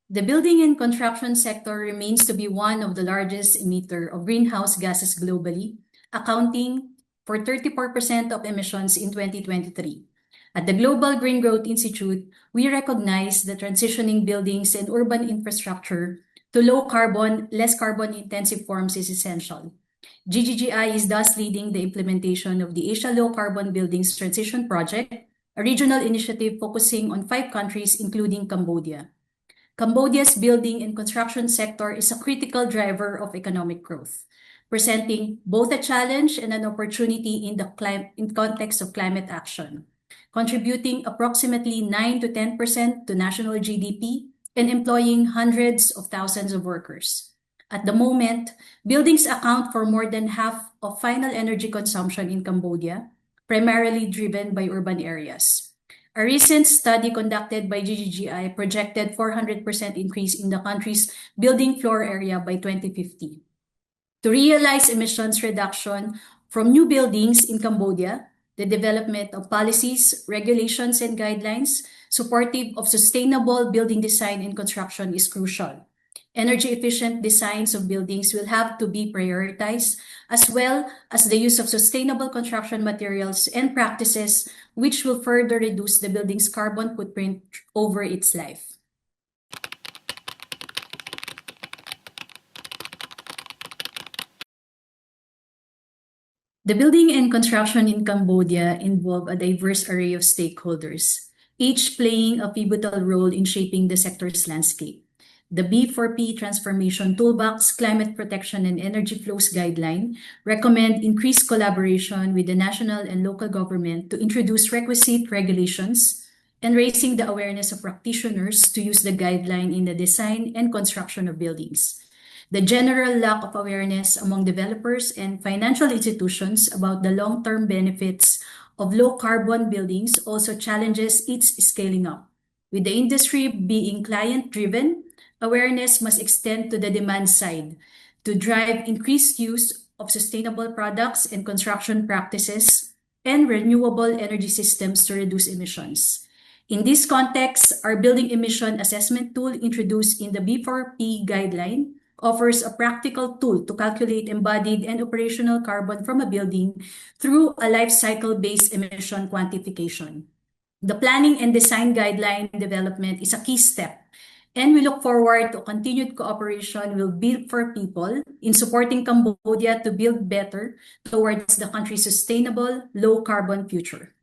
The building and construction sector remains to be one of the largest emitter of greenhouse gases globally, accounting for 34% of emissions in 2023. At the Global Green Growth Institute, we recognize that transitioning buildings and urban infrastructure to low carbon, less carbon intensive forms is essential. GGGI is thus leading the implementation of the Asia Low Carbon Buildings Transition Project, a regional initiative focusing on 5 countries, including Cambodia. Cambodia's building and construction sector is a critical driver of economic growth, presenting both a challenge and an opportunity in the context of climate action, contributing approximately 9 to 10% to national GDP and employing hundreds of thousands of workers. At the moment, buildings account for more than half of final energy consumption in Cambodia, primarily driven by urban areas. A recent study conducted by GGGI projected 400% increase in the country's building floor area by 2050. To realize emissions reduction from new buildings in Cambodia, the development of policies, regulations, and guidelines supportive of sustainable building design and construction is crucial. Energy-efficient designs of buildings will have to be prioritized, as well as the use of sustainable construction materials and practices which will further reduce the building's carbon footprint over its life. The building and construction in Cambodia involve a diverse array of stakeholders, each playing a pivotal role in shaping the sector's landscape. The B4P Transformation Toolbox Climate Protection and Energy Flows Guideline recommend increased collaboration with the national and local government to introduce requisite regulations and raising the awareness of practitioners to use the guideline in the design and construction of buildings. The general lack of awareness among developers and financial institutions about the long-term benefits of low-carbon buildings also challenges its scaling up. With the industry being client-driven, awareness must extend to the demand side to drive increased use of sustainable products and construction practices and renewable energy systems to reduce emissions. In this context, our building emission assessment tool introduced in the B4P guideline offers a practical tool to calculate embodied and operational carbon from a building through a life cycle-based emission quantification. The planning and design guideline development is a key step, and we look forward to continued cooperation with Build for People in supporting Cambodia to build better towards the country's sustainable, low-carbon future.